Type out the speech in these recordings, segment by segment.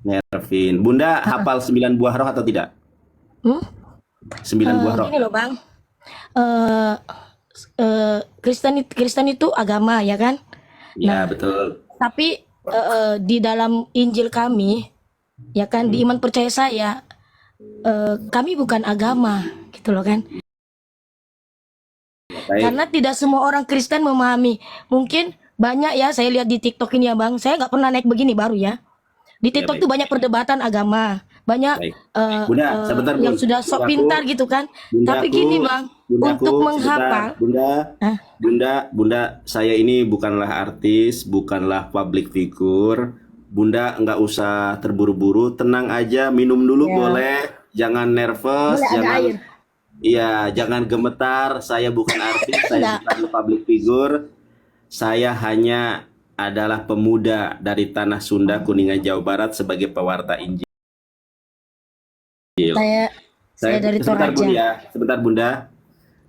Nervin. Bunda hafal 9 buah roh atau tidak? Hmm? 9 buah roh. Gini loh Bang, eh Kristen itu agama ya kan. Ya, Nah, betul. tapi di dalam Injil kami ya kan, di Hmm. iman percaya saya, kami bukan agama gitu loh kan. Karena Baik. tidak semua orang Kristen memahami. Mungkin banyak ya, saya lihat di TikTok ini ya Bang. Saya nggak pernah naik begini baru ya. Di Ya, TikTok tuh baik. banyak perdebatan agama, banyak Baik. Bunda, sebentar, yang Bun. sudah sok Bundaku, pintar gitu kan. Tapi bundaku, gini Bang, bundaku, untuk sebentar. menghafal, Bunda, ah, Bunda, saya ini bukanlah artis, bukanlah public figure. Bunda nggak usah terburu-buru, tenang aja, minum dulu ya boleh. Jangan nervous, boleh ada air. jangan gemetar. Saya bukan artis, saya Enggak. bukan public figure. Saya hanya adalah pemuda dari tanah Sunda, Kuningan, Jawa Barat sebagai pewarta Injil. Saya saya dari Sebentar Bun Toraja. ya, sebentar Bunda.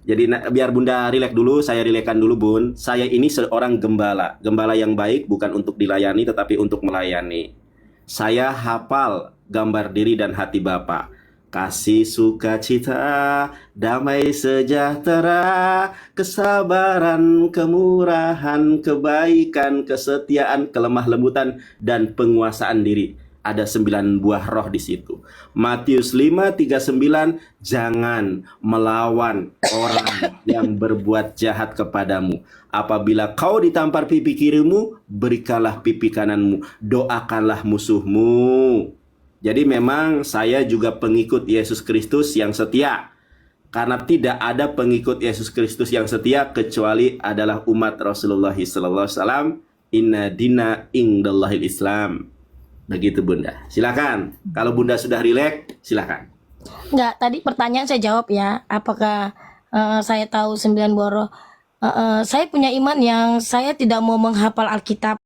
Jadi biar Bunda rileks dulu, saya rilekan dulu Bun. Saya ini seorang gembala. Gembala yang baik bukan untuk dilayani tetapi untuk melayani. Saya hafal gambar diri dan hati Bapa. Kasih sukacita, damai sejahtera, kesabaran, kemurahan, kebaikan, kesetiaan, kelemah lembutan, dan penguasaan diri. Ada 9 buah roh di situ. Matius 5:39, jangan melawan orang yang berbuat jahat kepadamu. Apabila kau ditampar pipi kirimu, berikanlah pipi kananmu. Doakanlah musuhmu. Jadi memang saya juga pengikut Yesus Kristus yang setia. Karena tidak ada pengikut Yesus Kristus yang setia kecuali adalah umat Rasulullah SAW. Inna dina indallahil Islam. Begitu Bunda. Silakan. Kalau Bunda sudah rileks, silakan. Enggak, tadi pertanyaan saya jawab ya. Apakah saya tahu 9 buah roh? Saya punya iman yang saya tidak mau menghafal Alkitab.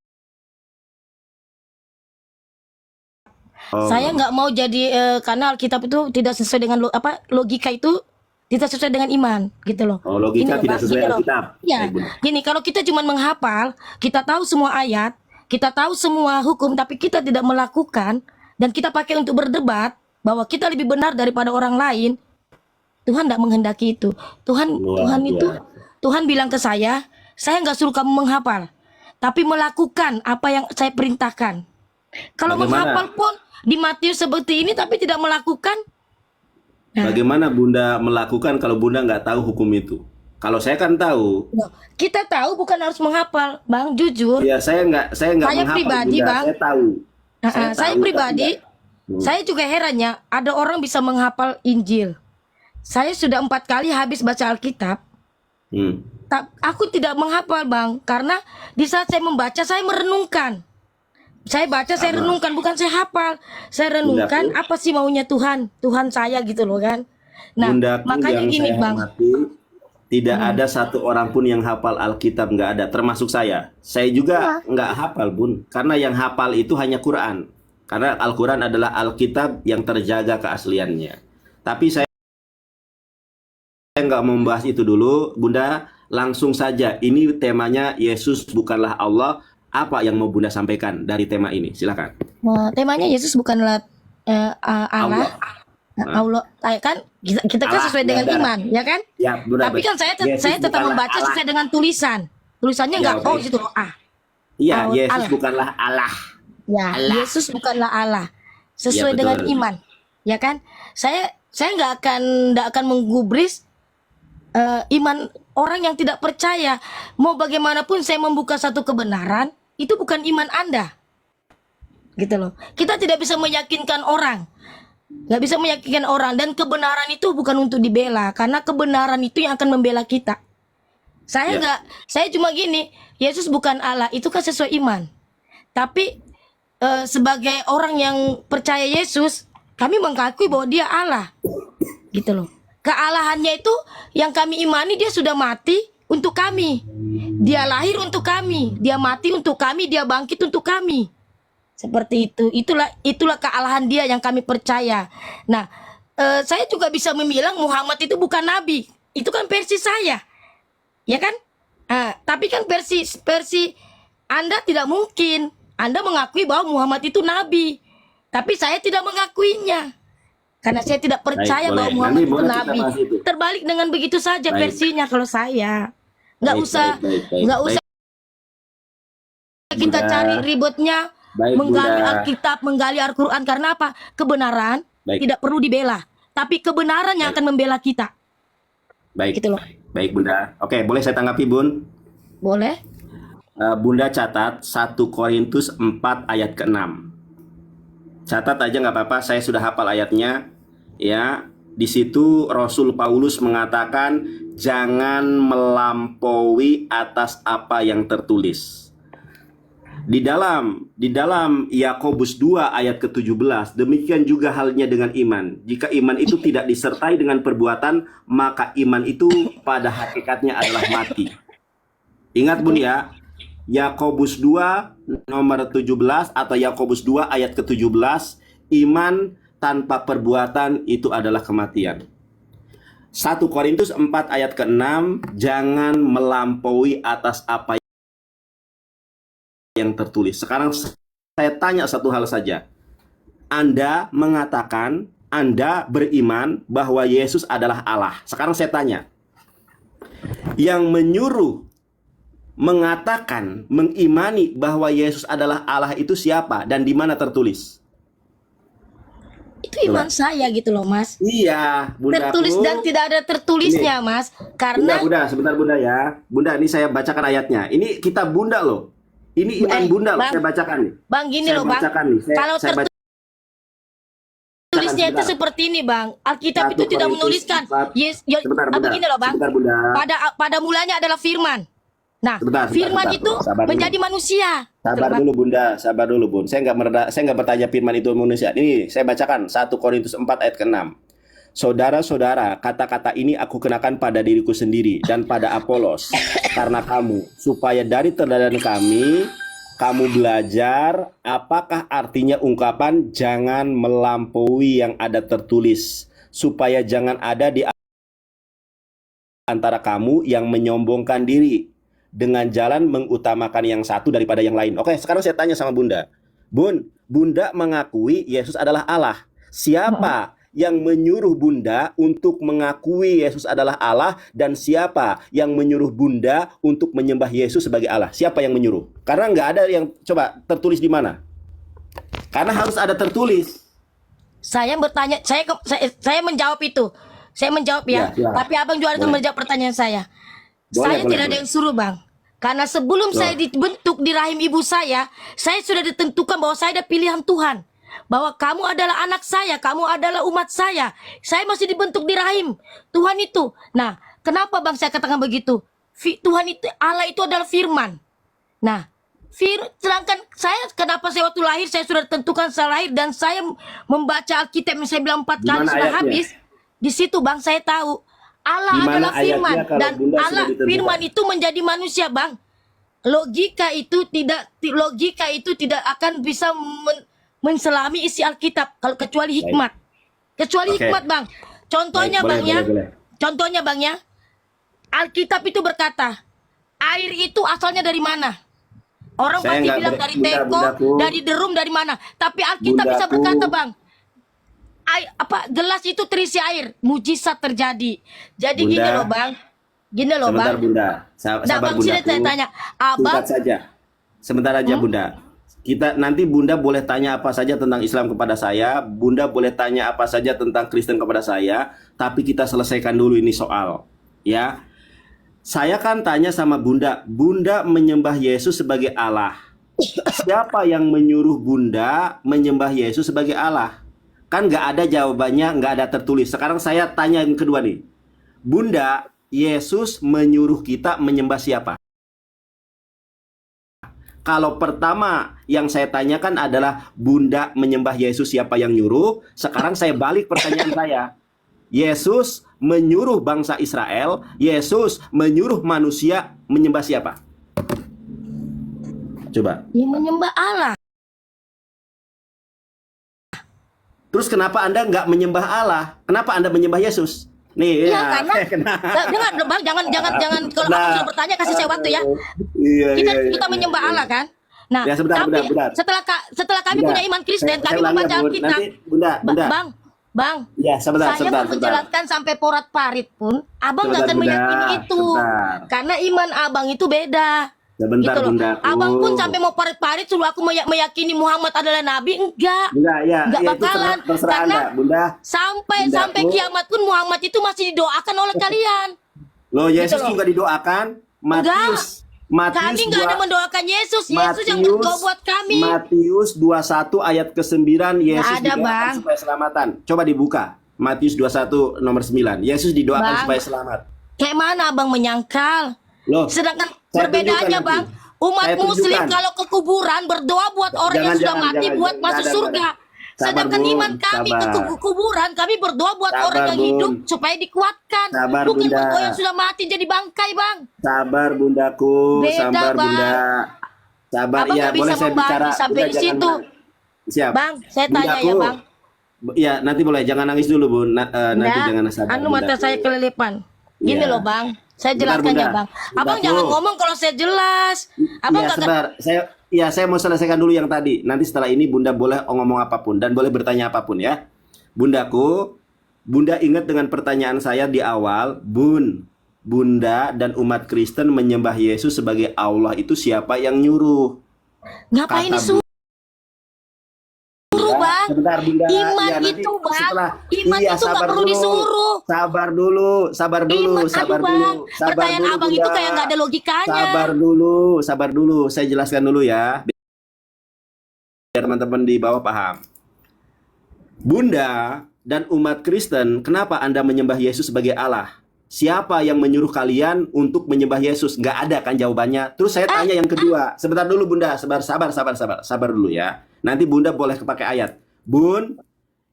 Saya Oh, nggak mau jadi karena Alkitab itu tidak sesuai dengan logika itu tidak sesuai dengan iman gitu loh. oh Gini logika loh tidak Bang, sesuai gini loh. Alkitab. Baik Ya, Bunda. gini kalau kita cuma menghafal, kita tahu semua ayat, kita tahu semua hukum, tapi kita tidak melakukan dan kita pakai untuk berdebat bahwa kita lebih benar daripada orang lain, Tuhan tidak menghendaki itu. Tuhan Luar Tuhan itu biasa. Tuhan bilang ke saya nggak suruh kamu menghafal, tapi melakukan apa yang saya perintahkan. Kalau menghafal Bagaimana pun di Matius seperti ini tapi tidak melakukan, nah, bagaimana Bunda melakukan kalau Bunda nggak tahu hukum itu? Kalau saya kan tahu. loh, kita tahu bukan harus menghafal, Bang, jujur. Ya saya nggak Saya menghafal pribadi, Bunda. Bang, Saya tahu. Saya saya tahu tapi pribadi, nggak. Hmm. saya juga herannya ada orang bisa menghafal Injil. Saya sudah 4 kali habis baca Alkitab, Hmm. aku tidak menghafal, Bang, karena di saat saya membaca, saya merenungkan. Saya baca, saya Sama. renungkan, bukan saya hafal. Saya renungkan Bundaku, apa sih maunya Tuhan, Tuhan saya gitu loh kan. Nah, bundaku makanya yang gini, saya Bang. hormati, tidak Hmm. ada satu orang pun yang hafal Alkitab, nggak ada, termasuk saya. Saya juga nggak hafal, Bun, karena yang hafal itu hanya Quran. Karena Al-Quran adalah Alkitab yang terjaga keasliannya. Tapi saya nggak membahas itu dulu, Bunda. Langsung saja, ini temanya Yesus bukanlah Allah. Apa yang mau Bunda sampaikan dari tema ini? Silakan. Temanya Yesus bukanlah Allah. Allah. Nah, Allah kan kita kan Allah sesuai ya dengan udah. iman, ya kan? Ya, Bunda. Tapi kan Yesus saya tetap bukanlah membaca Allah. sesuai dengan tulisan. Tulisannya Ya, nggak baik. situ loh Iya, Yesus Allah. bukanlah Allah. Ya, Allah. Yesus bukanlah Allah. Iya, Sesuai dengan betul. iman, ya kan? Saya nggak akan menggubris iman orang yang tidak percaya. Mau bagaimanapun saya membuka satu kebenaran, itu bukan iman Anda, gitu loh. Kita tidak bisa meyakinkan orang, nggak bisa meyakinkan orang, dan kebenaran itu bukan untuk dibela, karena kebenaran itu yang akan membela kita. Ya, Saya cuma gini, Yesus bukan Allah, itu kan sesuai iman. Tapi sebagai orang yang percaya Yesus, kami mengakui bahwa dia Allah, gitu loh. Kealahannya itu yang kami imani, dia sudah mati untuk kami. Dia lahir untuk kami, dia mati untuk kami, dia bangkit untuk kami. Seperti itu. Itulah kealahan dia yang kami percaya. Nah, saya juga bisa membilang Muhammad itu bukan nabi. Itu kan versi saya, ya kan? Tapi kan versi Anda tidak mungkin. Anda mengakui bahwa Muhammad itu nabi. Tapi saya tidak mengakuinya. Karena saya tidak percaya boleh. bahwa Muhammad Nanti itu boleh kita nabi. bahas itu. Terbalik dengan begitu saja Baik. versinya kalau saya. Nggak Baik, usah baik. nggak usah kita Bunda. cari ributnya, Baik, menggali Bunda. Alkitab, menggali Al-Quran. Karena apa? Kebenaran Baik. tidak perlu dibela, tapi kebenaran yang akan membela kita. Baik. Gitu loh. Baik, Bunda. Oke, boleh saya tanggapi, Bun? Boleh? Bunda catat 1 Korintus 4 ayat ke-6. Catat aja nggak apa-apa, saya sudah hafal ayatnya. Ya, di situ Rasul Paulus mengatakan jangan melampaui atas apa yang tertulis. Di dalam Yakobus 2 ayat ke-17, demikian juga halnya dengan iman. Jika iman itu tidak disertai dengan perbuatan, maka iman itu pada hakikatnya adalah mati. Ingat, Bun, ya. Yakobus 2 nomor 17 atau Yakobus 2 ayat ke-17, iman tanpa perbuatan itu adalah kematian. 1 Korintus 4 ayat ke-6, jangan melampaui atas apa yang tertulis. Sekarang saya tanya satu hal saja. Anda mengatakan Anda beriman bahwa Yesus adalah Allah. Sekarang saya tanya, yang menyuruh mengatakan, mengimani bahwa Yesus adalah Allah itu siapa dan di mana tertulis? Itu iman saya gitu loh, Mas. Iya, Bunda. Tertulis dan tidak ada tertulisnya, Mas. Karena Bunda, sebentar Bunda ya. Bunda, ini saya bacakan ayatnya. Ini kitab Bunda loh. Ini iman Bunda loh, Bang, saya bacakan nih. Bang, gini Saya loh, Bang. bacakan nih. Kalau Saya bacakan tertulisnya itu sebentar. seperti ini, Bang. Alkitab 1 itu tidak Korintus menuliskan. 4. Sebentar, Bunda. Begini loh, Bang. Sebentar, Bunda. Pada mulanya adalah firman. Nah, Sebentar, firman itu sabar dulu. menjadi manusia. Sabar dulu Bunda, sabar dulu Bun. Saya nggak bertanya firman itu manusia. Ini saya bacakan 1 Korintus 4 ayat ke-6. Saudara-saudara, kata-kata ini aku kenakan pada diriku sendiri dan pada Apolos karena kamu, supaya dari teladan kami kamu belajar apakah artinya ungkapan jangan melampaui yang ada tertulis, supaya jangan ada di antara kamu yang menyombongkan diri dengan jalan mengutamakan yang satu daripada yang lain. Oke, sekarang saya tanya sama Bunda. Bun, Bunda mengakui Yesus adalah Allah. Siapa yang menyuruh Bunda untuk mengakui Yesus adalah Allah, dan siapa yang menyuruh Bunda untuk menyembah Yesus sebagai Allah? Siapa yang menyuruh? Karena nggak ada yang coba tertulis di mana. Karena harus ada tertulis. Saya bertanya, saya menjawab itu. Saya menjawab ya. Ya. Tapi Abang juga akan menjawab pertanyaan saya. Saya tidak ada yang suruh, Bang. Karena sebelum saya dibentuk di rahim ibu saya sudah ditentukan bahwa saya ada pilihan Tuhan. Bahwa kamu adalah anak saya, kamu adalah umat saya. Saya masih dibentuk di rahim Tuhan itu. Nah, kenapa Bang saya katakan begitu? Tuhan itu, Allah itu adalah firman. Nah, sedangkan kenapa saya waktu lahir saya sudah ditentukan saya lahir, dan saya membaca Alkitab yang saya bilang 4 kali sudah habis. Di situ Bang saya tahu Allah adalah firman, dan Allah firman itu menjadi manusia, Bang. Logika itu tidak akan bisa menselami isi Alkitab kalau kecuali hikmat. Kecuali hikmat, Bang. Contohnya, Bang, ya. Contohnya, Bang, ya. Alkitab itu berkata, air itu asalnya dari mana? Orang pasti bilang dari teko, dari derum, dari mana? Tapi Alkitab bisa berkata, Bang, gelas itu terisi air, mujizat terjadi. Jadi Bunda, gini loh, Bang. Gini loh, sebentar, Bang. Bunda. Sabar, Bunda. Saya tanya, Abang. Singkat saja. Sebentar aja, Bunda. Nanti Bunda boleh tanya apa saja tentang Islam kepada saya, Bunda boleh tanya apa saja tentang Kristen kepada saya, tapi kita selesaikan dulu ini soal, ya. Saya kan tanya sama Bunda, Bunda menyembah Yesus sebagai Allah. Siapa yang menyuruh Bunda menyembah Yesus sebagai Allah? Kan nggak ada jawabannya, nggak ada tertulis. Sekarang saya tanya yang kedua nih. Bunda, Yesus menyuruh kita menyembah siapa? Kalau pertama yang saya tanyakan adalah Bunda menyembah Yesus siapa yang nyuruh? Sekarang saya balik pertanyaan saya. Yesus menyuruh bangsa Israel, Yesus menyuruh manusia menyembah siapa? Coba. Ya menyembah Allah. Terus kenapa Anda nggak menyembah Allah? Kenapa Anda menyembah Yesus? Nih, ya, karena dengar, Bang, jangan kalau aku sudah bertanya kasih saya waktu ya. Kita menyembah Allah kan? Nah, Ya sebentar, tapi benar. setelah kami Bunda, punya iman Kristen, saya kami ulangi membaca ya, Bun. Alkitab. Nanti Bunda. Bang, Ya, sebentar. saya mau menjelaskan sampai porat parit pun, abang nggak Sebentar, akan Bunda. meyakini itu, Sebentar. karena iman abang itu beda. Sebentar, Gitu loh. Bundaku. Abang pun sampai mau parit-parit suruh aku meyakini Muhammad adalah nabi, enggak. Bunda, Enggak itu bakalan. terserah Karena Anda, Bunda. sampai Bundaku. kiamat pun Muhammad itu masih didoakan oleh kalian. Loh, Yesus Gitu loh. juga didoakan. Kami nggak ada mendoakan Yesus. Yesus yang berdoa buat kami. Matius 21 ayat ke-9, Yesus ada, didoakan Bang. supaya selamatan. Coba dibuka. Matius 21 nomor 9. Yesus didoakan Bang. supaya selamat. Kayak mana abang menyangkal? Loh, Sedangkan saya perbedaannya, tunjukkan Bang, nanti. umat Saya Muslim tunjukkan. kalau ke kuburan berdoa buat orang yang sudah mati buat masuk surga. Sabar, Sedangkan Bun. iman kami ke kuburan, kami berdoa buat Sabar, orang yang Bun. hidup supaya dikuatkan. Sabar, Bukan Bunda. berdoa yang sudah mati jadi bangkai, Bang. Sabar, Bundaku. Beda, Sabar, Bang. Bunda. Sabar. Abang Ya, nggak boleh bisa saya membagi bicara. sampai Bunda, di jangan situ. nangis. Siap. Bang, saya tanya ya, Bundaku. Bang. Ya, nanti boleh. Jangan nangis dulu, Bun. Nanti Nah, jangan sabar. anu mata Bundaku. saya kelilipan. Gini Iya. loh, Bang. Saya Bentar, jelaskan ya, Bunda. Bang. Abang Bundaku. jangan ngomong kalau saya jelas. Abang Ya, nggak sebentar. Saya mau selesaikan dulu yang tadi. Nanti setelah ini Bunda boleh ngomong apapun dan boleh bertanya apapun ya. Bundaku, Bunda ingat dengan pertanyaan saya di awal, Bunda dan umat Kristen menyembah Yesus sebagai Allah itu siapa yang nyuruh? ngapain Kata disuruh, Bang? Sebentar, Bunda. Iman Ya, nanti itu, Bang. setelah Iman itu nggak sabar perlu dulu. disuruh. Sabar dulu. Iman, aduh, Bang. Pertanyaan abang itu Bunda. kayak nggak ada logikanya. Sabar dulu. Saya jelaskan dulu ya. Biar teman-teman di bawah paham. Bunda dan umat Kristen, kenapa Anda menyembah Yesus sebagai Allah? Siapa yang menyuruh kalian untuk menyembah Yesus? Nggak ada kan jawabannya. Terus saya tanya yang kedua. Sebentar dulu, Bunda. Sabar dulu ya. Nanti Bunda boleh pakai ayat. Bun,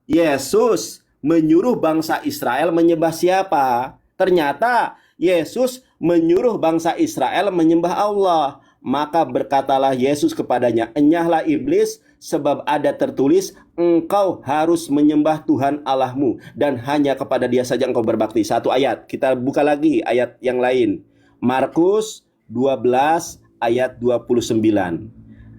Yesus menyuruh bangsa Israel menyembah siapa? Ternyata Yesus menyuruh bangsa Israel menyembah Allah. Maka berkatalah Yesus kepadanya, "Enyahlah iblis, sebab ada tertulis, engkau harus menyembah Tuhan Allahmu, dan hanya kepada Dia saja engkau berbakti." Satu ayat. Kita buka lagi ayat yang lain. Markus 12 ayat 29.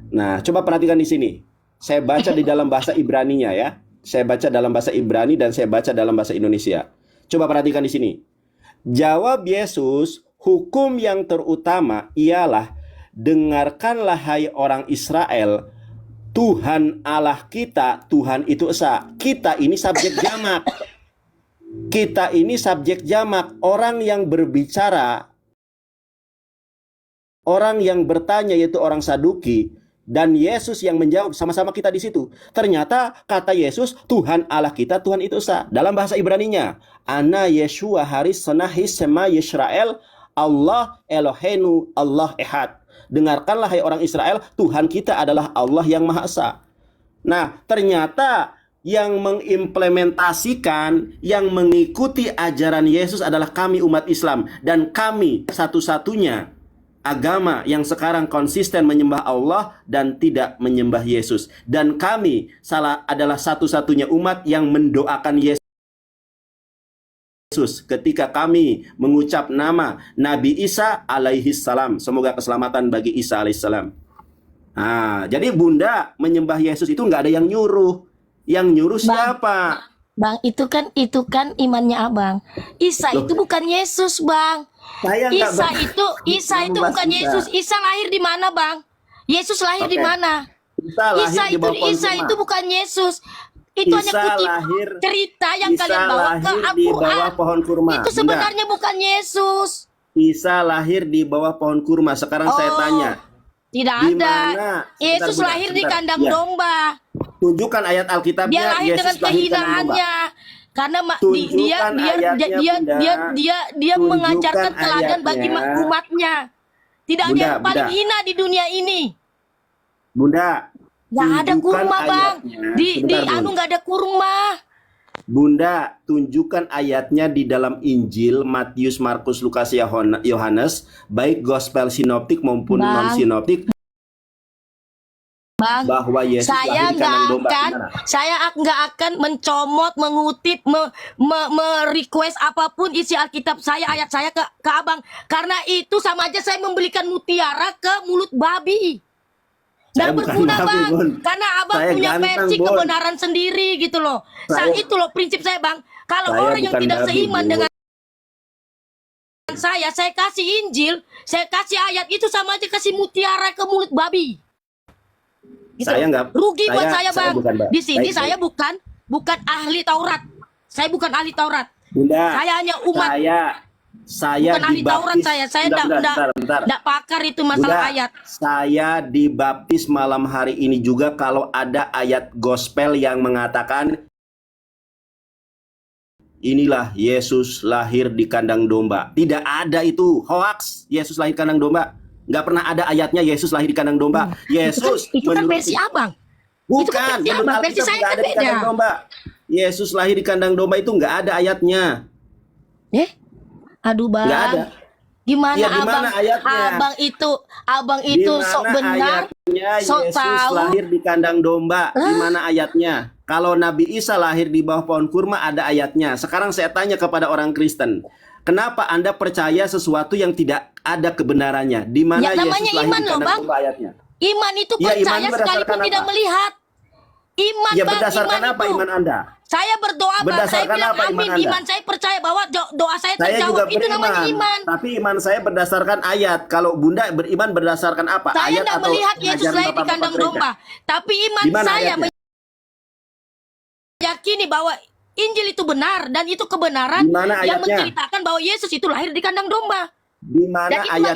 Nah, coba perhatikan di sini. Saya baca di dalam bahasa Ibraninya ya. Saya baca dalam bahasa Ibrani dan saya baca dalam bahasa Indonesia. Coba perhatikan di sini. Jawab Yesus, "Hukum yang terutama ialah, dengarkanlah hai orang Israel, Tuhan Allah kita, Tuhan itu esa." Kita ini subjek jamak. Kita ini subjek jamak. Orang yang berbicara, orang yang bertanya yaitu orang Saduki, dan Yesus yang menjawab, sama-sama kita di situ. Ternyata kata Yesus, Tuhan Allah kita, Tuhan itu esa. Dalam bahasa Ibraninya, Ana Yeshua Haris Senahis Sema Yisrael, Allah Elohenu Allah Ehad. Dengarkanlah hai orang Israel, Tuhan kita adalah Allah yang Maha Esa. Nah, ternyata yang mengimplementasikan, yang mengikuti ajaran Yesus adalah kami umat Islam. Dan kami satu-satunya agama yang sekarang konsisten menyembah Allah dan tidak menyembah Yesus. Dan kami adalah satu-satunya umat yang mendoakan Yesus ketika kami mengucap nama Nabi Isa alaihi salam. Semoga keselamatan bagi Isa alaihi salam. Nah, jadi Bunda menyembah Yesus itu nggak ada yang nyuruh. Yang nyuruh siapa? Bang, itu kan imannya abang. Isa itu bukan Yesus, Bang. Isa itu bukan Yesus. Isa lahir di mana, Bang? Yesus lahir di mana? Isa itu bukan Yesus. Itu hanya kutip cerita yang kalian bawa ke di bawah Al-Quran. pohon kurma. Itu sebenarnya bukan Yesus. Isa lahir di bawah pohon kurma. Sekarang saya tanya. Tidak Di ada. mana? Yesus Sebentar, lahir di sebentar. kandang Ya. domba. Tunjukkan ayat Alkitabnya. Dia lahir Yesus dengan lahir di kandang domba. kehinaannya. Karena Tunjukkan dia ayatnya, Bunda. mengajarkan Tunjukkan teladan bagi ayatnya. umatnya. Tidak ada Bunda, yang paling Bunda. hina di dunia ini. Bunda, Nggak ada tunjukkan kurma, Bang. ayatnya. Di Sebentar, Bun. anu nggak ada kurma. Bunda, tunjukkan ayatnya di dalam Injil Matius, Markus, Lukas, Yohanes, baik gospel sinoptik maupun Bang. non-sinoptik, Bang, bahwa Yesus saya lahir di nggak kandang domba. akan, Gimana? saya nggak akan mencomot, mengutip, request apapun isi Alkitab saya, ayat saya ke abang. Karena itu sama aja saya memberikan mutiara ke mulut babi. Saya Nggak bukan berguna nabi, bang, Bun. karena abang Saya punya ganteng, versi Bun. kebenaran sendiri gitu loh. Saya- Itu loh prinsip saya bang. Kalau Saya orang yang bukan tidak nabi, seiman Bun. dengan saya kasih Injil, saya kasih ayat itu sama aja kasih mutiara ke mulut babi. Gitu. Saya nggak- Rugi buat saya bang. bukan, Mbak. Di sini Baik, saya baik. bukan ahli Taurat. Saya bukan ahli Taurat. Bunda, Saya hanya umat. saya Bukan ahli Taurat dibaptis. saya Bentar. enggak pakar itu masalah Bunda, ayat. saya dibaptis malam hari ini juga kalau ada ayat gospel yang mengatakan inilah Yesus lahir di kandang domba. Tidak ada itu, hoax. Yesus lahir di kandang domba. Nggak pernah ada ayatnya Yesus lahir di kandang domba. Yesus Itu kan menurut- versi abang. Bukan, itu kan versi menurut abang, versi Alkitab saya nggak kan ada di kandang beda. domba. Yesus lahir di kandang domba itu nggak ada ayatnya. Aduh bang. Nggak ada. Gimana Ya, gimana abang? ayatnya? Abang itu Di mana sok benar, ayatnya sok Yesus tahu. lahir di kandang domba? Di mana ayatnya? Kalau Nabi Isa lahir di bawah pohon kurma ada ayatnya. Sekarang saya tanya kepada orang Kristen, kenapa Anda percaya sesuatu yang tidak ada kebenarannya? Di mana Ya, namanya Yesus lahir iman di loh, kandang Bang. domba ayatnya? Iman itu Ya, iman percaya berdasarkan sekalipun apa? tidak melihat. Iman Ya bang, berdasarkan iman apa itu. iman Anda? Saya berdoa bang, saya Berdasarkan bilang apa iman amin. Anda? Iman saya percaya bahwa doa saya Saya juga terjawab. Itu namanya beriman, iman. tapi iman saya berdasarkan ayat. Kalau Bunda beriman berdasarkan apa? Saya Ayat tidak atau melihat Yesus ajaran lahir di Bapak-Bapak kandang gereja? domba, tapi iman Di mana saya ayatnya? meyakini bahwa Injil itu benar dan itu kebenaran Di mana yang ayatnya? menceritakan bahwa Yesus itu lahir di kandang domba. Di mana Dan itu ayat